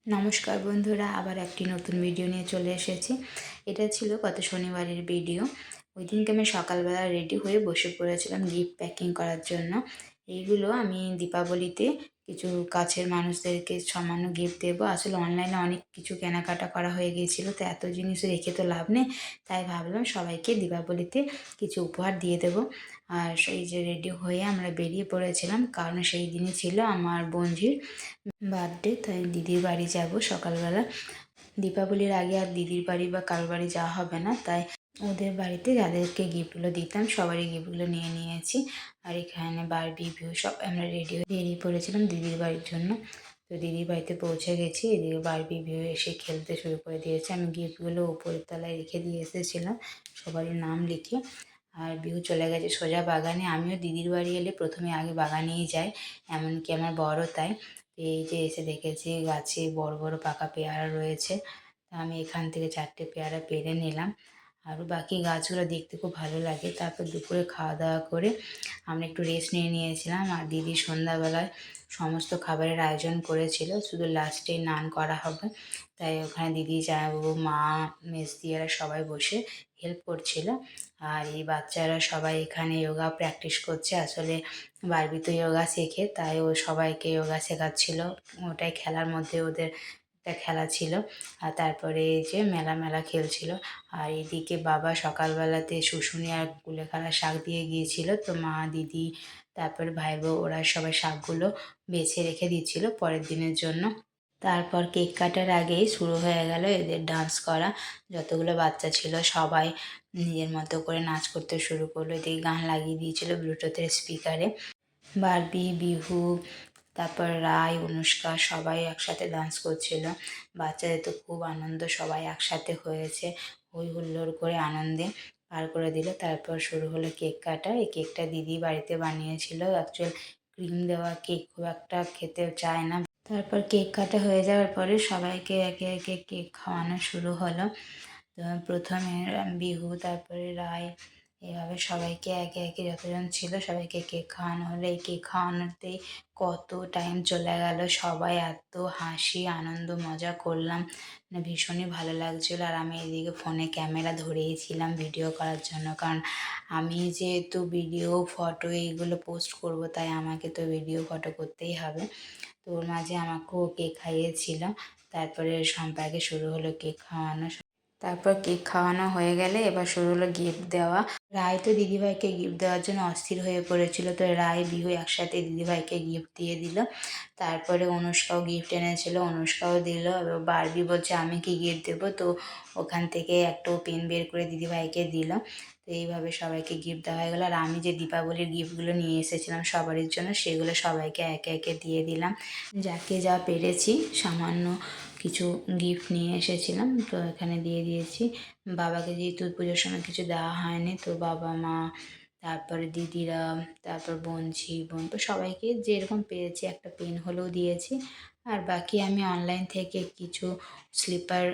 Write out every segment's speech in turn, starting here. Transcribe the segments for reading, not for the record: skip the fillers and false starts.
নমস্কার বন্ধুরা, আবার একটি নতুন ভিডিও নিয়ে চলে এসেছি। এটা ছিল গত শনিবারের ভিডিও। ওই দিনকে আমি সকালবেলা রেডি হয়ে বসে পড়েছিলাম গিফট প্যাকিং করার জন্য। এইগুলো আমি দীপাবলিতে কিছু কাছের মানুষদেরকে সামান্য গিফট দেবো। আসলে অনলাইনে অনেক কিছু কেনাকাটা করা হয়ে গিয়েছিলো, তো এত জিনিস রেখে তো লাভ নেই। তাই ভাবলাম সবাইকে দীপাবলিতে কিছু উপহার দিয়ে দেবো। আর সেই যে রেডি হয়ে আমরা বেরিয়ে পড়েছিলাম, কারণ সেই দিনই ছিল আমার বোনঝির বার্থডে। তাই দিদির বাড়ি যাব সকালবেলা। দীপাবলির আগে আর দিদির বাড়ি বা কারোর বাড়ি যাওয়া হবে না, তাই ওদের বাড়িতে যাদেরকে গিফটগুলো দিতাম সবারই গিফটগুলো নিয়ে নিয়েছি। আর এখানে বারবি ভিউ সব আমরা রেডি হয়ে বেরিয়ে পড়েছিলাম দিদির বাড়ির জন্য। তো দিদির বাড়িতে পৌঁছে গেছি। এদিকে বারবি ভিউ এসে খেলতে শুরু করে দিয়েছে। আমি গিফটগুলো উপরের তলায় রেখে দিয়ে এসেছিলাম সবারই নাম লিখে। আর বিহু চলে গেছে সোজা বাগানে। আমিও দিদির বাড়ি এলে প্রথমে আগে বাগানেই যাই, এমনকি আমার বড়ও তাই। এই যে এসে দেখেছি গাছে বড় বড় পাকা পেয়ারা রয়েছে। তা আমি এখান থেকে 4টে পেয়ারা পেড়ে নিলাম। আরও বাকি গাছগুলো দেখতে খুব ভালো লাগে। তারপর দুপুরে খাওয়া দাওয়া করে আমরা একটু রেস্ট নিয়ে নিয়েছিলাম। আর দিদি সন্ধ্যাবেলায় সমস্ত খাবারের আয়োজন করেছিল, শুধু লাস্টে নান করা হবে। তাই ওখানে দিদি, জামাইবাবু, মা, মেজদিরা সবাই বসে হেল্প করছিল। আর এই বাচ্চারা সবাই এখানে যোগা প্র্যাকটিস করছে। আসলে বারবি তো যোগা শেখে, তাই ও সবাইকে যোগা শেখাচ্ছিল। ওটাই খেলার মধ্যে ওদের একটা খেলা ছিল। আর তারপরে এই যে মেলা মেলা খেলছিল। আর এদিকে বাবা সকালবেলাতে শুশুনি আর কুলেখাড়া শাক দিয়ে গিয়েছিল, তো মা, দিদি, তারপরে ভাই বউ ওরা সবাই শাকগুলো বেছে রেখে দিচ্ছিল পরের দিনের জন্য। তারপর কেক কাটার আগেই শুরু হয়ে গেল এদের ডান্স করা। যতগুলো বাচ্চা ছিল সবাই নিজের মতো করে নাচ করতে শুরু করলো। এদিকে গান লাগিয়ে দিয়েছিল ব্লুটুথের স্পিকারে। বারবি, বিহু, তারপর রায়, অনুষ্কা সবাই একসাথে ডান্স করছিল। বাচ্চাদের তো খুব আনন্দ, সবাই একসাথে হয়েছে, হই হুল্লোড় করে আনন্দে পার করে দিল। তারপর শুরু হলো কেক কাটা। এই কেকটা দিদি বাড়িতে বানিয়েছিল। অ্যাকচুয়াল ক্রিম দেওয়া কেক খুব একটা খেতে চায় না। তারপর কেক কাটা হয়ে যাওয়ার পরে সবাইকে একে একে কেক খাওয়ানো শুরু হলো। তো প্রথমে বিহু, তারপরে রায়, এভাবে সবাইকে একে একে যতজন ছিল সবাইকে কেক খাওয়ানো হলো। এই কেক খাওয়ানোতেই কত টাইম চলে গেল। সবাই এত হাসি আনন্দ মজা করলাম, মানে ভীষণই ভালো লাগছিলো। আর আমি এদিকে ফোনে ক্যামেরা ধরিয়েছিলাম ভিডিও করার জন্য, কারণ আমি যেহেতু ভিডিও ফটো এইগুলো পোস্ট করব, তাই আমাকে তো ভিডিও ফটো করতেই হবে। তো ওর মাঝে আমাকেও কেক খাইয়েছিল। তারপরে সম্পর্কে শুরু হলো কেক খাওয়ানো। তারপর কেক খাওয়ানো হয়ে গেলে এবার শুরু হলো গিফট দেওয়া। রায় তো দিদিভাইকে গিফট দেওয়ার জন্য অস্থির হয়ে পড়েছিল, তো রায়, বিহু একসাথে দিদিভাইকে গিফট দিয়ে দিল। তারপরে অনুষ্কাও গিফট এনেছিল, অনুষ্কাও দিল। এবার বারবি বলছে আমি কি গিফট দেবো, তো ওখান থেকে একটা পেন বের করে দিদিভাইকে দিল। তো এইভাবে সবাইকে গিফট দেওয়া হয়ে গেলো। আর আমি যে দীপাবলির গিফটগুলো নিয়ে এসেছিলাম সবারই জন্য, সেগুলো সবাইকে একে একে দিয়ে দিলাম। যাকে যা পেরেছি সামান্য কিছু গিফট নিয়ে এসেছিলাম, তো এখানে দিয়ে দিয়েছি। বাবাকে যেহেতু পুজোর সময় কিছু দেওয়া হয়নি, তো বাবা, মা, তারপরে দিদিরা, তারপর বোনঝি, বোন, তো সবাইকে যেরকম পেরেছি একটা পেন হলেও দিয়েছি। আর বাকি আমি অনলাইন থেকে কিছু স্লিপার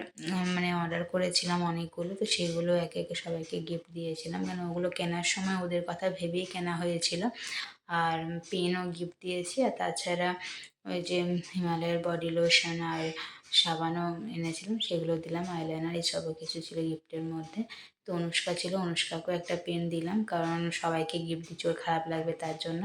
মানে অর্ডার করেছিলাম অনেকগুলো, তো সেগুলো একে একে সবাইকে গিফট দিয়েছিলাম, কেন ওগুলো কেনার সময় ওদের কথা ভেবেই কেনা হয়েছিল। আর পেনও গিফট দিয়েছি। আর তাছাড়া ওই যে হিমালয়ের বডি লোশন আর সাবানও এনেছিলাম, সেগুলো দিলাম। আইলাইনার এসবও কিছু ছিল গিফটের মধ্যে। তো অনুষ্কা ছিল, অনুষ্কাকেও একটা পেন দিলাম, কারণ সবাইকে গিফট দিচ্ছি, ওর খারাপ লাগবে তার জন্য।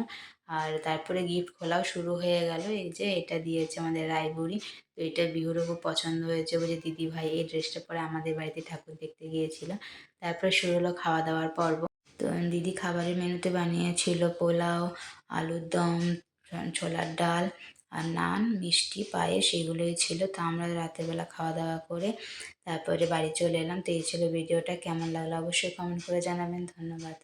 আর তারপরে গিফট খোলাও শুরু হয়ে গেল। এই যে এটা দিয়েছে আমাদের রায়বুড়ি, তো এটা বিহুরও খুব পছন্দ হয়েছে। বলছে দিদি ভাই এই ড্রেসটা পরে আমাদের বাড়িতে ঠাকুর দেখতে গিয়েছিল। তারপরে শুরু হলো খাওয়া দাওয়ার পর্ব। তো দিদি খাবারের মেনুতে বানিয়েছিল পোলাও, আলুর দম, ছোলার ডাল আর নান, মিষ্টি, পায়েস, এগুলোই ছিল। তো আমরা রাতেরবেলা খাওয়া দাওয়া করে তারপরে বাড়ি চলে এলাম। তো এই ছিল ভিডিওটা। কেমন লাগলো অবশ্যই কমেন্ট করে জানাবেন। ধন্যবাদ।